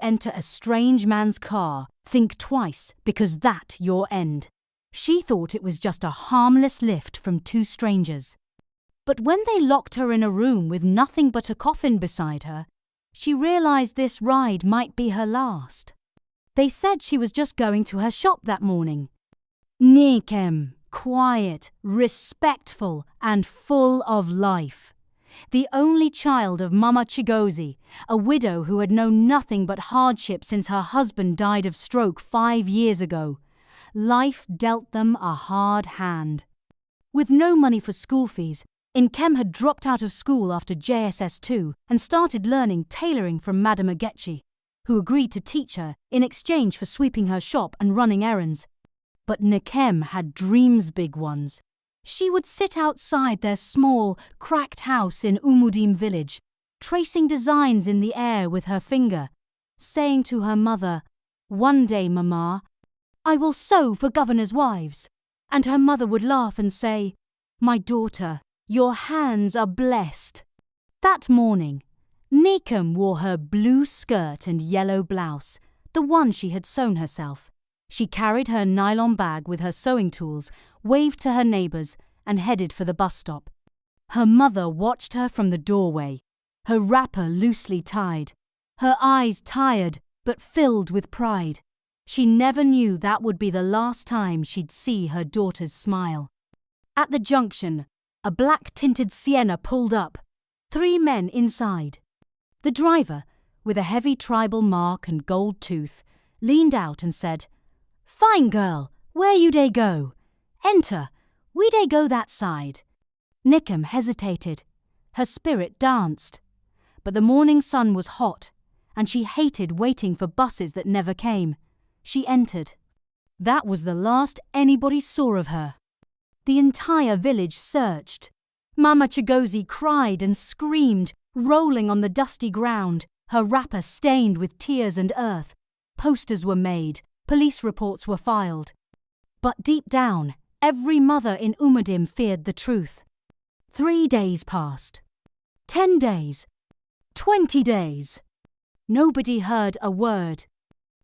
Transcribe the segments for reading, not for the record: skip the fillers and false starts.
enter a strange man's car, think twice, because that your end. She thought it was just a harmless lift from two strangers. But when they locked her in a room with nothing but a coffin beside her, she realized this ride might be her last. They said she was just going to her shop that morning. Nkem, quiet, respectful, and full of life. The only child of Mama Chigozie, a widow who had known nothing but hardship since her husband died of stroke 5 years ago. Life dealt them a hard hand. With no money for school fees, Nkem had dropped out of school after JSS 2 and started learning tailoring from Madame Agechi, who agreed to teach her in exchange for sweeping her shop and running errands. But Nkem had dreams, big ones. She would sit outside their small, cracked house in Umudim village, tracing designs in the air with her finger, saying to her mother, "One day, Mama, I will sew for governors' wives." And her mother would laugh and say, "My daughter, your hands are blessed." That morning, Nkem wore her blue skirt and yellow blouse, the one she had sewn herself. She carried her nylon bag with her sewing tools, waved to her neighbours, and headed for the bus stop. Her mother watched her from the doorway, her wrapper loosely tied, her eyes tired but filled with pride. She never knew that would be the last time she'd see her daughter's smile. At the junction, a black-tinted Sienna pulled up, 3 men inside. The driver, with a heavy tribal mark and gold tooth, leaned out and said, "Fine girl, where you dey go? Enter, we dey go that side." Nkem hesitated. Her spirit danced. But the morning sun was hot, and she hated waiting for buses that never came. She entered. That was the last anybody saw of her. The entire village searched. Mama Chigozie cried and screamed, rolling on the dusty ground, her wrapper stained with tears and earth. Posters were made. Police reports were filed. But deep down, every mother in Umudim feared the truth. 3 days passed. 10 days. 20 days. Nobody heard a word.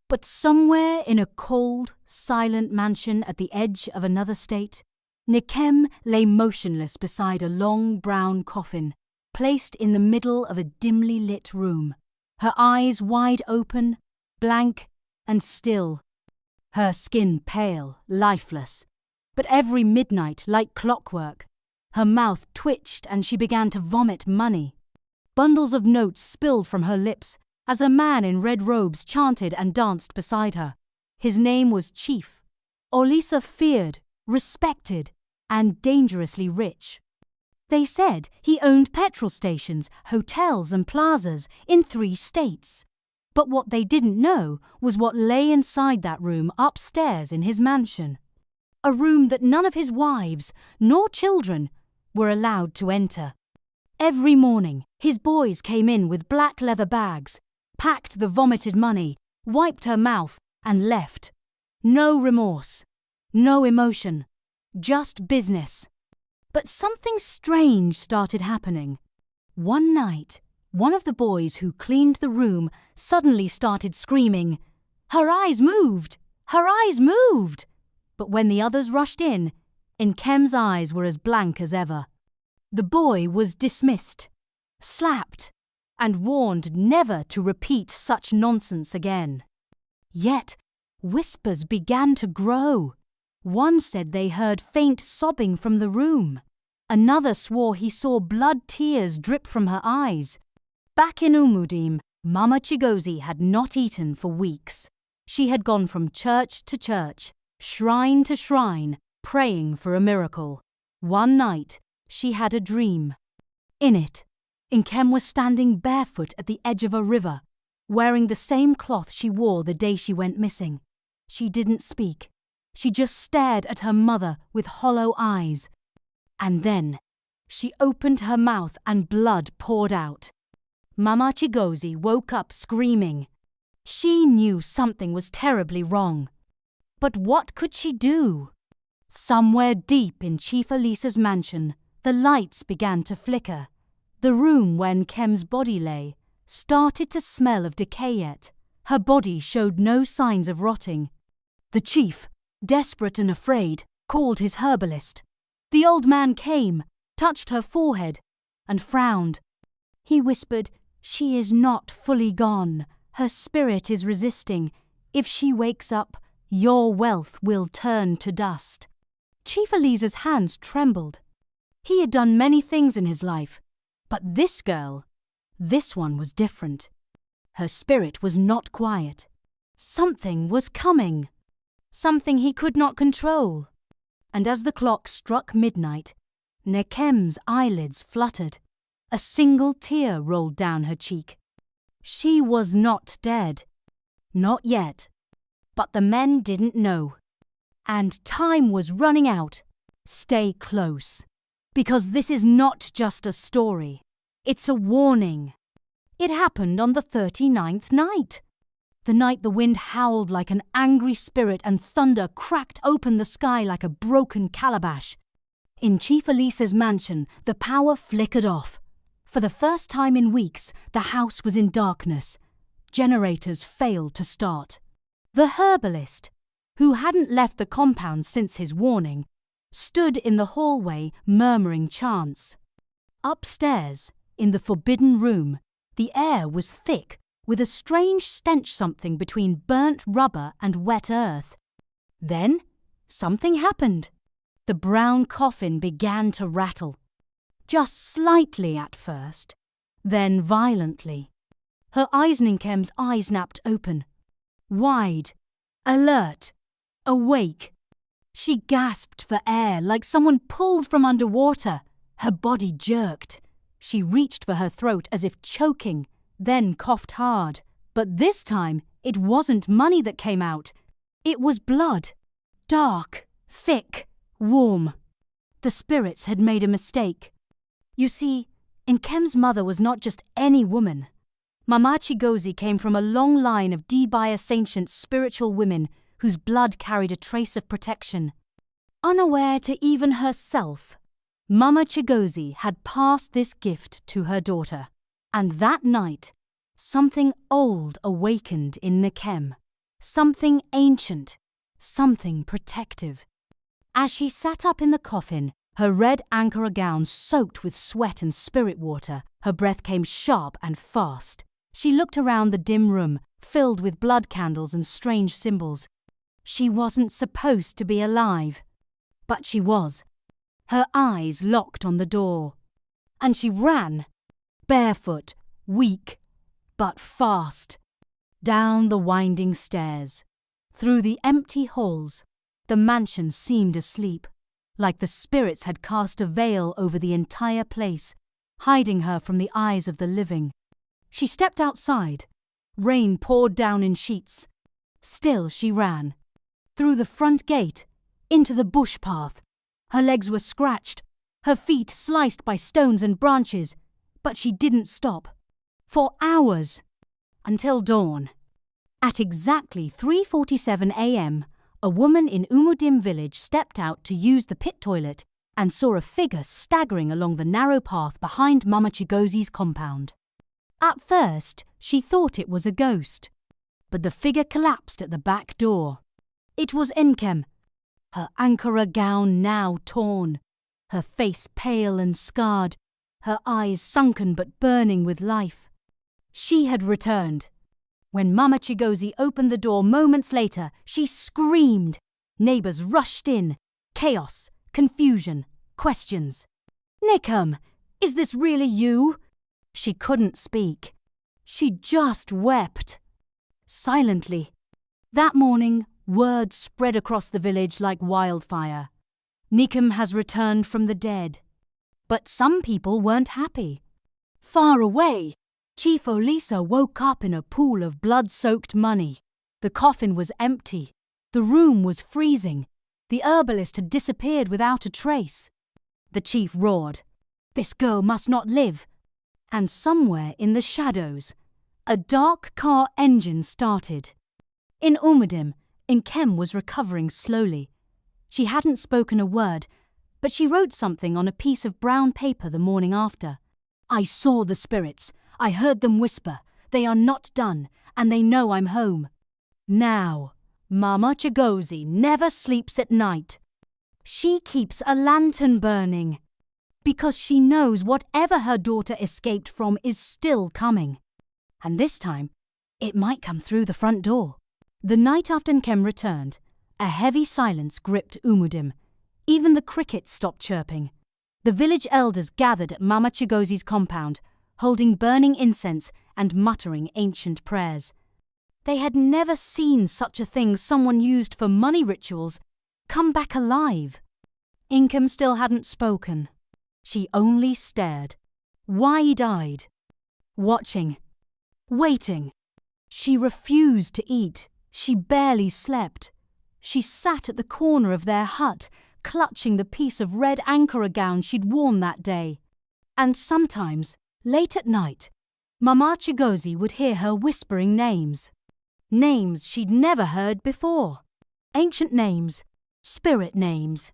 But somewhere in a cold, silent mansion at the edge of another state, Nkem lay motionless beside a long brown coffin, placed in the middle of a dimly lit room, her eyes wide open, blank and still. Her skin pale, lifeless, but every midnight like clockwork. Her mouth twitched and she began to vomit money. Bundles of notes spilled from her lips as a man in red robes chanted and danced beside her. His name was Chief. Olisa feared, respected, and dangerously rich. They said he owned petrol stations, hotels and plazas in 3 states. But what they didn't know was what lay inside that room upstairs in his mansion. A room that none of his wives, nor children, were allowed to enter. Every morning, his boys came in with black leather bags, packed the vomited money, wiped her mouth, and left. No remorse, no emotion, just business. But something strange started happening. One night, one of the boys who cleaned the room suddenly started screaming, "Her eyes moved! Her eyes moved!" But when the others rushed in, Nkem's eyes were as blank as ever. The boy was dismissed, slapped, and warned never to repeat such nonsense again. Yet, whispers began to grow. One said they heard faint sobbing from the room. Another swore he saw blood tears drip from her eyes. Back in Umudim, Mama Chigozie had not eaten for weeks. She had gone from church to church, shrine to shrine, praying for a miracle. One night, she had a dream. In it, Nkem was standing barefoot at the edge of a river, wearing the same cloth she wore the day she went missing. She didn't speak. She just stared at her mother with hollow eyes. And then, she opened her mouth and blood poured out. Mama Chigozie woke up screaming. She knew something was terribly wrong. But what could she do? Somewhere deep in Chief Elisa's mansion, the lights began to flicker. The room where Nkem's body lay started to smell of decay yet. Her body showed no signs of rotting. The chief, desperate and afraid, called his herbalist. The old man came, touched her forehead, and frowned. He whispered, "She is not fully gone. Her spirit is resisting. If she wakes up, your wealth will turn to dust." Chief Eliza's hands trembled. He had done many things in his life, but this girl, this one was different. Her spirit was not quiet. Something was coming. Something he could not control. And as the clock struck midnight, Nkem's eyelids fluttered. A single tear rolled down her cheek. She was not dead. Not yet. But the men didn't know. And time was running out. Stay close. Because this is not just a story. It's a warning. It happened on the 39th night. The night the wind howled like an angry spirit and thunder cracked open the sky like a broken calabash. In Chief Elisa's mansion, the power flickered off. For the first time in weeks, the house was in darkness. Generators failed to start. The herbalist, who hadn't left the compound since his warning, stood in the hallway murmuring chants. Upstairs, in the forbidden room, the air was thick with a strange stench, something between burnt rubber and wet earth. Then, something happened. The brown coffin began to rattle. Just slightly at first, then violently. Her Nkem's eyes snapped open. Wide, alert, awake. She gasped for air like someone pulled from underwater. Her body jerked. She reached for her throat as if choking, then coughed hard. But this time, it wasn't money that came out. It was blood. Dark, thick, warm. The spirits had made a mistake. You see, Nkem's mother was not just any woman. Mama Chigozie came from a long line of Dibaya ancient spiritual women whose blood carried a trace of protection. Unaware to even herself, Mama Chigozie had passed this gift to her daughter. And that night, something old awakened in Nkem. Something ancient, something protective. As she sat up in the coffin, her red Ankara gown soaked with sweat and spirit water, her breath came sharp and fast. She looked around the dim room, filled with blood candles and strange symbols. She wasn't supposed to be alive. But she was. Her eyes locked on the door. And she ran, barefoot, weak, but fast. Down the winding stairs, through the empty halls. The mansion seemed asleep, like the spirits had cast a veil over the entire place, hiding her from the eyes of the living. She stepped outside. Rain poured down in sheets. Still she ran. Through the front gate, into the bush path. Her legs were scratched, her feet sliced by stones and branches, but she didn't stop. For hours. Until dawn. At exactly 3:47 a.m., a woman in Umudim village stepped out to use the pit toilet and saw a figure staggering along the narrow path behind Mama Chigozie's compound. At first, she thought it was a ghost, but the figure collapsed at the back door. It was Nkem, her Ankara gown now torn, her face pale and scarred, her eyes sunken but burning with life. She had returned. When Mama Chigozie opened the door moments later, she screamed. Neighbours rushed in. Chaos, confusion, questions. "Nkem, is this really you?" She couldn't speak. She just wept. Silently. That morning, word spread across the village like wildfire. Nkem has returned from the dead. But some people weren't happy. Far away, Chief Elisa woke up in a pool of blood-soaked money. The coffin was empty. The room was freezing. The herbalist had disappeared without a trace. The chief roared, "This girl must not live." And somewhere in the shadows, a dark car engine started. In Umudim, Nkem was recovering slowly. She hadn't spoken a word, but she wrote something on a piece of brown paper the morning after. "I saw the spirits. I heard them whisper. They are not done, and they know I'm home. Now, Mama Chigozie never sleeps at night. She keeps a lantern burning, because she knows whatever her daughter escaped from is still coming. And this time, it might come through the front door. The night after Nkem returned, a heavy silence gripped Umudim. Even the crickets stopped chirping. The village elders gathered at Mama Chigozie's compound, holding burning incense and muttering ancient prayers. They had never seen such a thing someone used for money rituals come back alive. Nkem still hadn't spoken. She only stared, wide-eyed, watching, waiting. She refused to eat. She barely slept. She sat at the corner of their hut, clutching the piece of red Ankara gown she'd worn that day. And sometimes, late at night, Mama Chigozie would hear her whispering names. Names she'd never heard before. Ancient names, spirit names.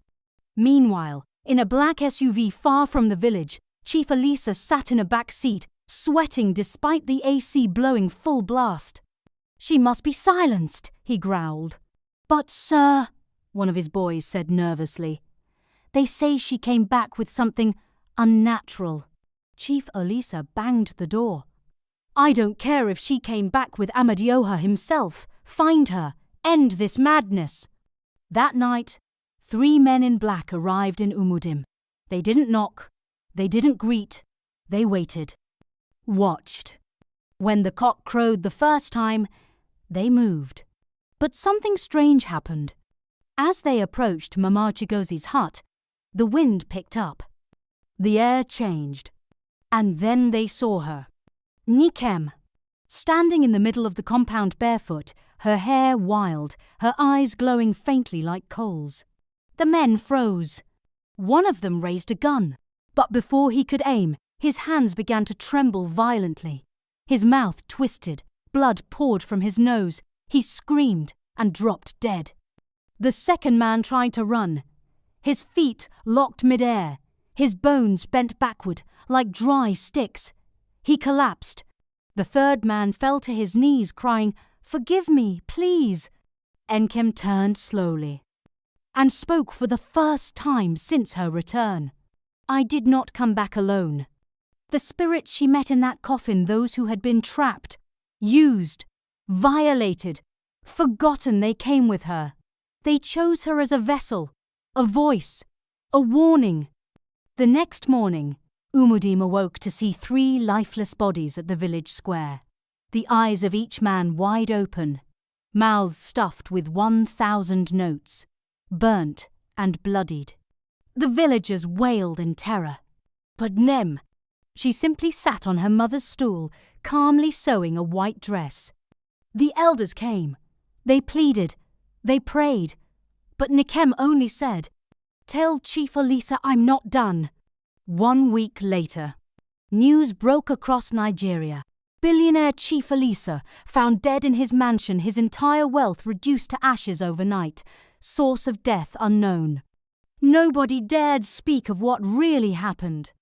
Meanwhile, in a black SUV far from the village, Chief Elisa sat in a back seat, sweating despite the AC blowing full blast. "She must be silenced," he growled. "But, sir," one of his boys said nervously, "they say she came back with something unnatural." Chief Elisa banged the door. "I don't care if she came back with Amadioha himself. Find her. End this madness." That night, 3 men in black arrived in Umudim. They didn't knock. They didn't greet. They waited. Watched. When the cock crowed the first time, they moved. But something strange happened. As they approached Mama Chigozie's hut, the wind picked up. The air changed. And then they saw her. Nkem, standing in the middle of the compound barefoot, her hair wild, her eyes glowing faintly like coals. The men froze. One of them raised a gun, but before he could aim, his hands began to tremble violently. His mouth twisted, blood poured from his nose. He screamed and dropped dead. The second man tried to run. His feet locked midair, his bones bent backward like dry sticks. He collapsed. The third man fell to his knees, crying, "Forgive me, please." Nkem turned slowly and spoke for the first time since her return. "I did not come back alone. The spirit she met in that coffin, those who had been trapped, used, violated, forgotten, they came with her. They chose her as a vessel, a voice, a warning." The next morning, Umudim awoke to see 3 lifeless bodies at the village square, the eyes of each man wide open, mouths stuffed with 1,000 notes, burnt and bloodied. The villagers wailed in terror. But Nem, she simply sat on her mother's stool, calmly sewing a white dress. The elders came. They pleaded. They prayed. But Nkem only said, "Tell Chief Elisa I'm not done." 1 week later, news broke across Nigeria. Billionaire Chief Elisa found dead in his mansion, his entire wealth reduced to ashes overnight, source of death unknown. Nobody dared speak of what really happened.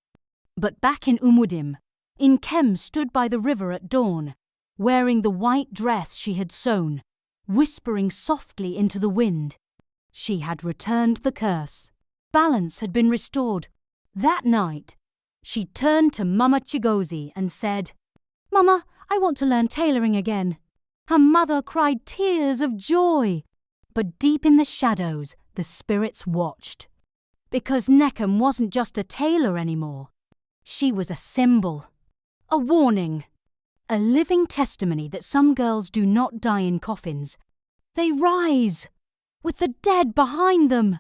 But back in Umudim, Nkem stood by the river at dawn, wearing the white dress she had sewn, whispering softly into the wind. She had returned the curse. Balance had been restored. That night, she turned to Mama Chigozie and said, "Mama, I want to learn tailoring again." Her mother cried tears of joy. But deep in the shadows, the spirits watched. Because Nkem wasn't just a tailor anymore. She was a symbol, a warning, a living testimony that some girls do not die in coffins. They rise, with the dead behind them.